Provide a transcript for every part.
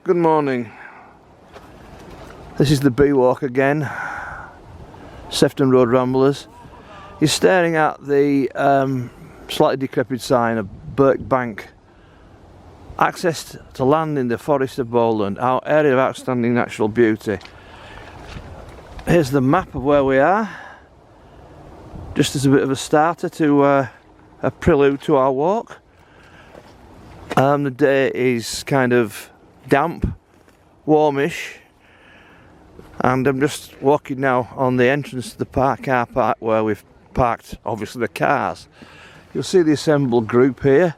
Good morning. This is the bee walk again, Sefton Road Ramblers. You're staring at the slightly decrepit sign of Birk Bank. Access to land in the Forest of Bowland, our area of outstanding natural beauty. Here's the map of where we are, just as a bit of a starter to a prelude to our walk. The day is kind of damp, warmish, and I'm just walking now on the entrance to the car park where we've parked obviously the cars. You'll see the assembled group here,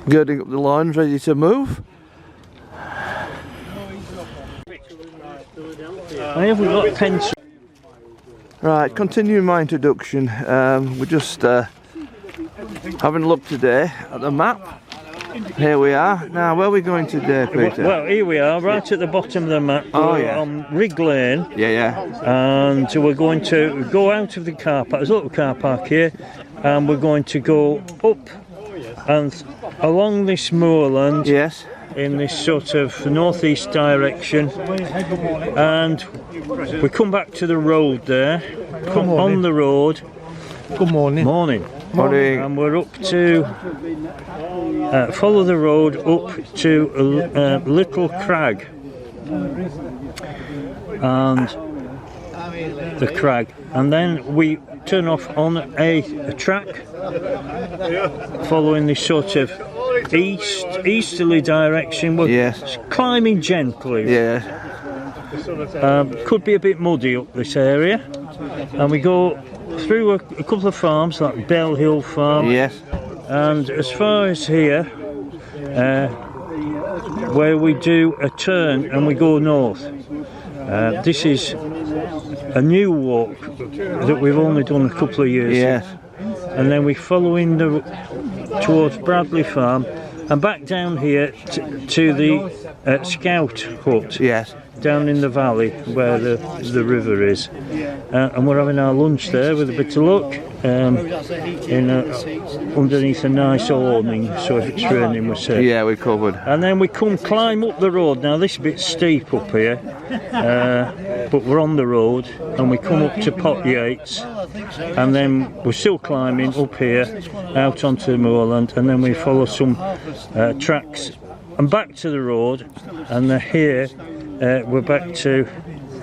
girding up the loins, ready to move. I haven't got pencil. Right, continuing my introduction, we're just having a look today at the map. Here we are. Now, where are we going today, Peter? Well, here we are, right at the bottom of the map. We're on Rig Lane. Yeah. And we're going to go out of the car park. There's a little car park here, and we're going to go up and along this moorland. Yes. In this sort of northeast direction, and we come back to the road there. Come on the road. Good morning. Morning. Morning. And we're up to follow the road up to Little Crag, and the crag, and then we turn off on a track following this sort of easterly direction. We're climbing gently. Could be a bit muddy up this area, and we go through a couple of farms like Bell Hill Farm. Yes. And as far as here, where we do a turn and we go north. This is a new walk that we've only done a couple of years. Yes. And then we follow in towards Bradley Farm and back down here to the Scout Hut. Yes. Down in the valley where the river is, and we're having our lunch there with a bit of luck, underneath a nice awning, so if it's raining we're safe. Yeah, we're covered. And then we climb up the road. Now this bit's steep up here, but we're on the road, and we come up to Pot Yates, and then we're still climbing up here out onto the moorland, and then we follow some tracks and back to the road, and here we're back to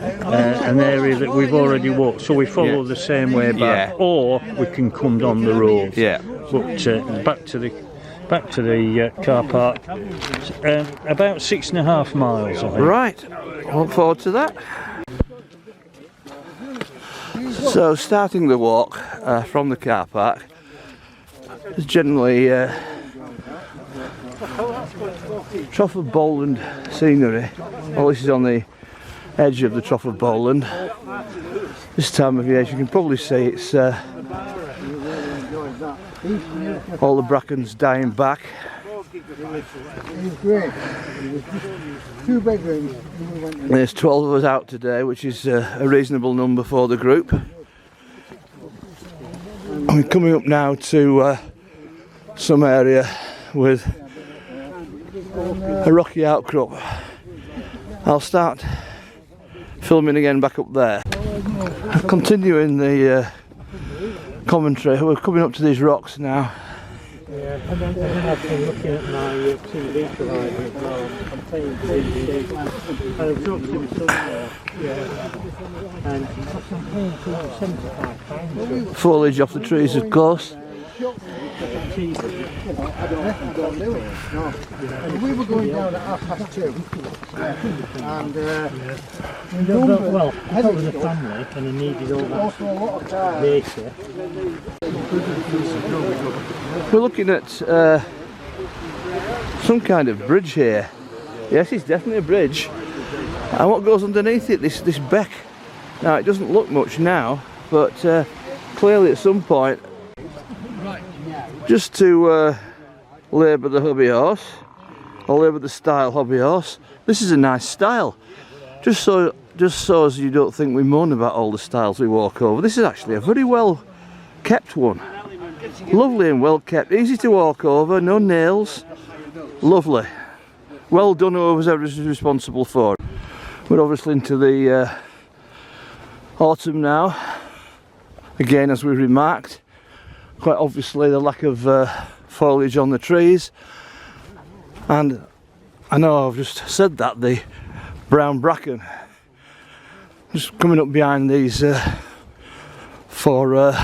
an area that we've already walked, so we follow the same way back, or we can come down the road. Yeah. But back to the car park, about 6.5 miles. I think. Right. Look forward to that. So, starting the walk from the car park is generally Trough of Bowland scenery. Well, this is on the edge of the Trough of Bowland. This time of year, as you can probably see, it's all the brackens dying back. There's 12 of us out today, which is a reasonable number for the group. We're coming up now to some area with a rocky outcrop. I'll start filming again back up there. Continuing the commentary, we're coming up to these rocks now. Yeah, I've been looking at my TV provider as well. I'm playing TV, and I've talked to my son there. Yeah. And I'm paying £75. Foliage off the trees, of course. And we were going down at 2:30, and well, I was a family and I needed all that data. We're looking at some kind of bridge here. Yes, it's definitely a bridge. And what goes underneath it, this beck. Now, it doesn't look much now, but clearly at some point, just to labour the hobby horse, or labour the style hobby horse. This is a nice style. Just so as you don't think we moan about all the styles we walk over. This is actually a very well kept one. Lovely and well kept, easy to walk over, no nails. Lovely. well done whoever is responsible for it. We're obviously into the autumn now. Again, as we remarked, quite obviously the lack of foliage on the trees, and I know I've just said that, the brown bracken just coming up behind these four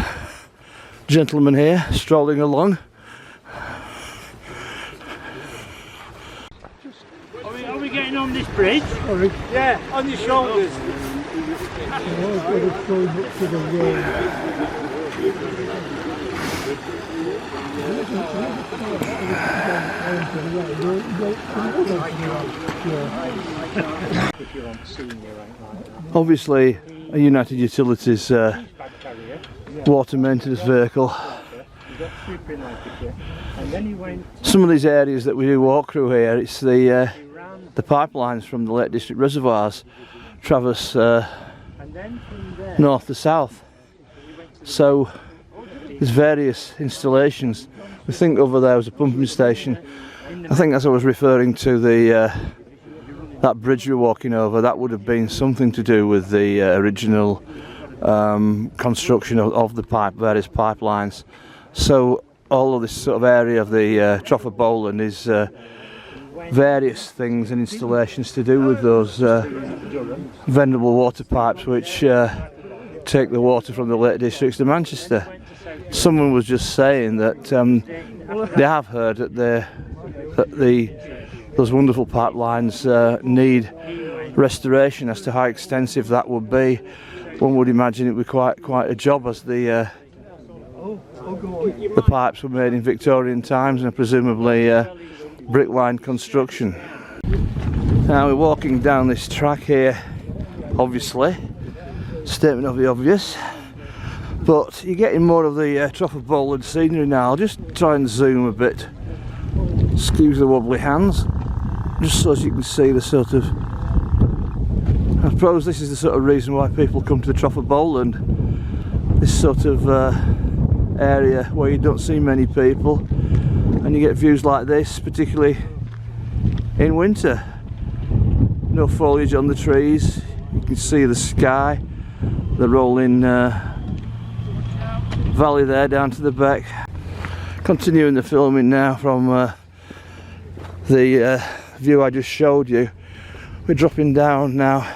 gentlemen here strolling along. Are we getting on this bridge? Yeah, on your shoulders. Obviously a United Utilities water maintenance vehicle. Some of these areas that we do walk through here, it's the pipelines from the Lake District reservoirs traverse north to south. So there's various installations. We think over there was a pumping station. I think as I was referring to that bridge we're walking over, that would have been something to do with the original construction of the various pipelines. So all of this sort of area of the Trough of Bowland is various things and installations to do with those venerable water pipes which take the water from the Lake Districts to Manchester. Someone was just saying that they have heard that those wonderful pipelines need restoration. As to how extensive that would be, one would imagine it would be quite a job, as the pipes were made in Victorian times and presumably brick-lined construction. Now we're walking down this track here, obviously, statement of the obvious, but you're getting more of the Trough of Bowland scenery now. I'll just try and zoom a bit, excuse the wobbly hands, just so as you can see the sort of, I suppose this is the sort of reason why people come to the Trough of Bowland, this sort of area where you don't see many people and you get views like this, particularly in winter. No foliage on the trees, you can see the sky, the rolling valley there down to the beck. Continuing the filming now from the view I just showed you. We're dropping down now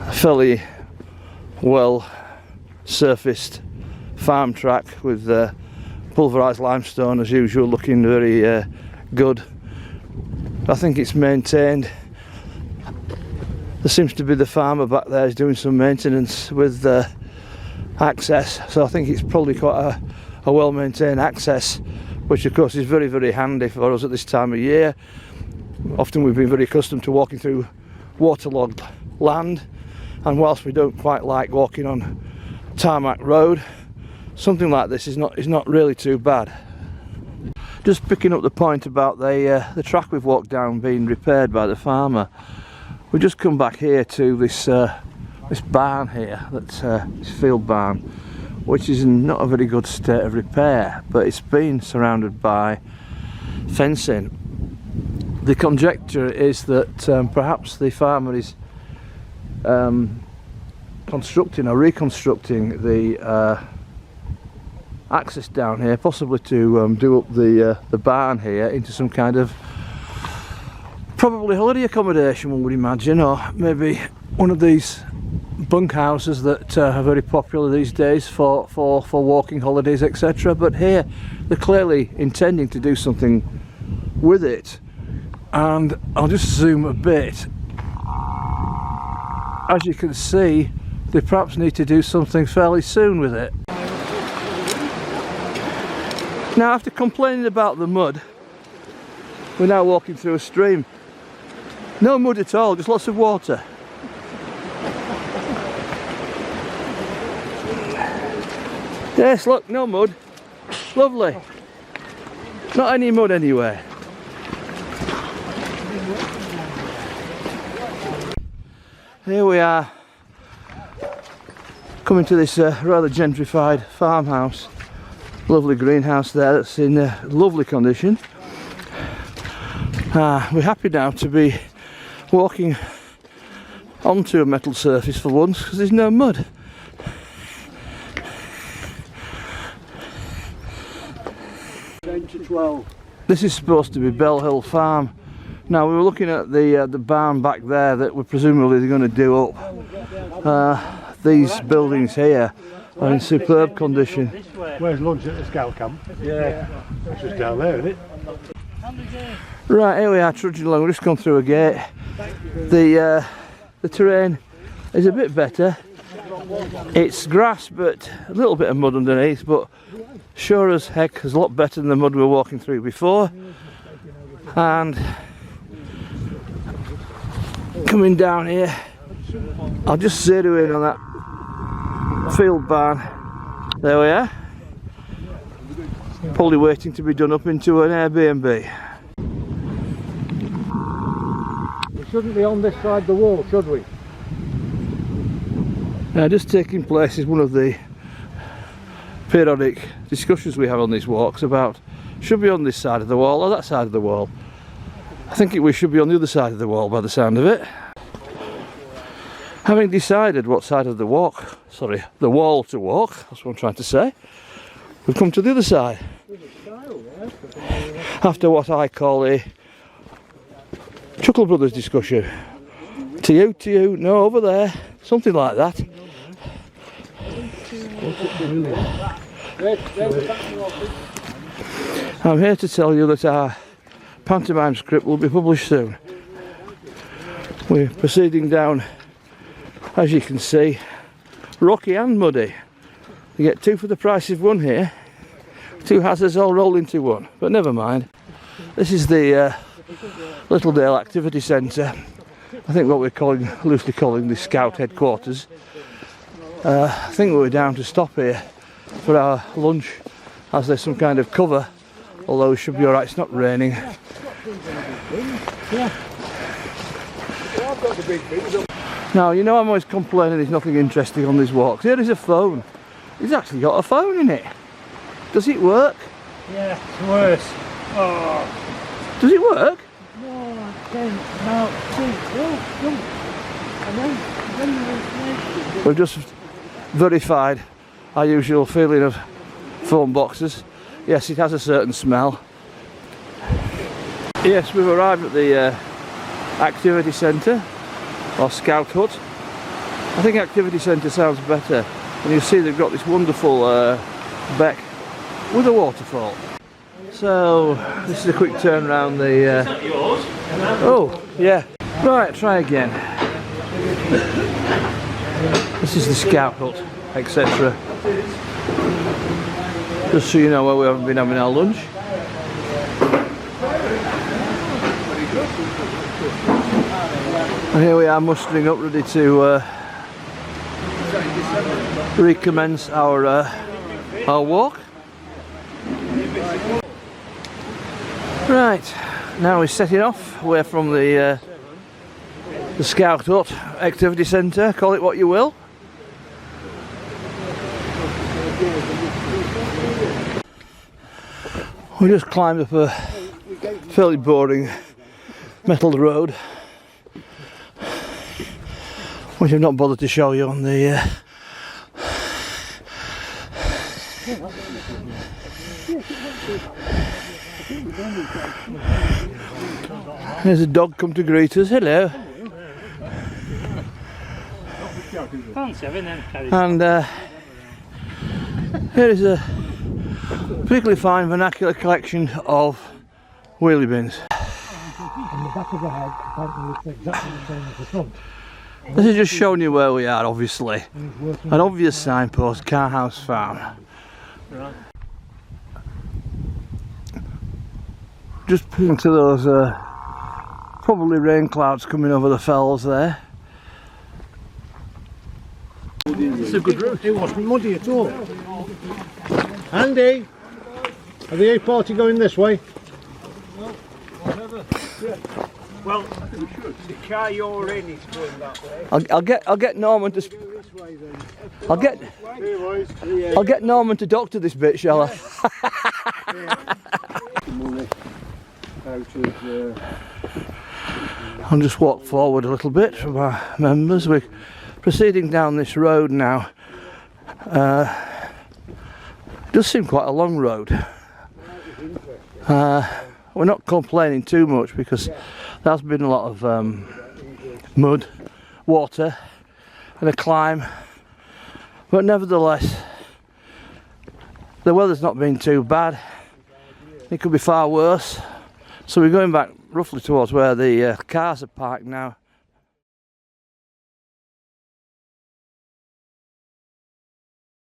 a fairly well surfaced farm track with pulverised limestone as usual, looking very good. I think it's maintained. There seems to be the farmer back there is doing some maintenance with access, so I think it's probably quite a well maintained access, which of course is very, very handy for us at this time of year. Often we've been very accustomed to walking through waterlogged land, and whilst we don't quite like walking on tarmac road, something like this is not really too bad. Just picking up the point about the track we've walked down being repaired by the farmer. We just come back here to this this barn here, that's this field barn, which is in not a very good state of repair, but it's been surrounded by fencing. The conjecture is that perhaps the farmer is constructing or reconstructing the access down here, possibly to do up the barn here into some kind of probably holiday accommodation, one would imagine, or maybe one of these bunkhouses that are very popular these days for walking holidays, etc. But here they're clearly intending to do something with it, and I'll just zoom a bit. As you can see, they perhaps need to do something fairly soon with it. Now, after complaining about the mud, we're now walking through a stream. No mud at all, just lots of water. Yes, look, no mud. Lovely. Not any mud anywhere. Here we are, coming to this rather gentrified farmhouse. Lovely greenhouse there that's in lovely condition. We're happy now to be walking onto a metal surface for once because there's no mud. This is supposed to be Bell Hill Farm. Now we were looking at the barn back there that we're presumably going to do up. These buildings here are in superb condition. Where's lunch at the scout camp? Yeah. It's just down there, isn't it? Right, here we are trudging along. We've just gone through a gate. The terrain is a bit better. It's grass but a little bit of mud underneath, but sure as heck is a lot better than the mud we were walking through before. And coming down here, I'll just zero in on that field barn. There we are. Probably waiting to be done up into an Airbnb. We shouldn't be on this side of the wall, should we? Now, just taking place is one of the periodic discussions we have on these walks about should we be on this side of the wall or that side of the wall. I think we should be on the other side of the wall by the sound of it. Having decided what side of the wall to walk, that's what I'm trying to say, we've come to the other side. After what I call a Chuckle Brothers discussion. To you, no, over there, something like that. I'm here to tell you that our pantomime script will be published soon. We're proceeding down, as you can see, rocky and muddy. You get two for the price of one here. Two hazards all rolled into one, but never mind. This is the Littledale Activity Centre. I think what we're loosely calling the Scout headquarters. I think we're down to stop here for our lunch, as there's some kind of cover, although it should be alright, it's not raining. Now, you know I'm always complaining there's nothing interesting on these walks. Here is a phone. He's actually got a phone in it. Does it work? Yeah, it's worse. Oh. Does it work? No, We've just verified our usual feeling of phone boxes. Yes, it has a certain smell. Yes, we've arrived at the activity centre, or scout hut. I think activity centre sounds better. And you see they've got this wonderful beck with a waterfall. So this is a quick turn around the oh yeah, right, try again. This is the scout hut, etc. Just so you know where we haven't been having our lunch. And here we are mustering up, ready to recommence our walk. Right, now we're setting off away from the Scout Hut Activity Centre, call it what you will. We just climbed up a fairly boring metalled road, which I've not bothered to show you on the There's a dog come to greet us. Hello. And here is a particularly fine vernacular collection of wheelie bins. On the back of the head, apparently it's exactly the same as the front. This is just showing you where we are, obviously. An obvious signpost, Carhouse Farm. Right. Just peering to those probably rain clouds coming over the fells there. It's a good route. It wasn't muddy at all. Andy, are the A40 going this way? No, whatever. Yeah. Well, the car you're in is going that way. I'll get Norman to I'll get Norman to doctor this bit, shall I? I'll just walk forward a little bit from our members. We're proceeding down this road now. It does seem quite a long road. We're not complaining too much because there's been a lot of mud, water and a climb, but nevertheless the weather's not been too bad. It could be far worse, so we're going back roughly towards where the cars are parked now.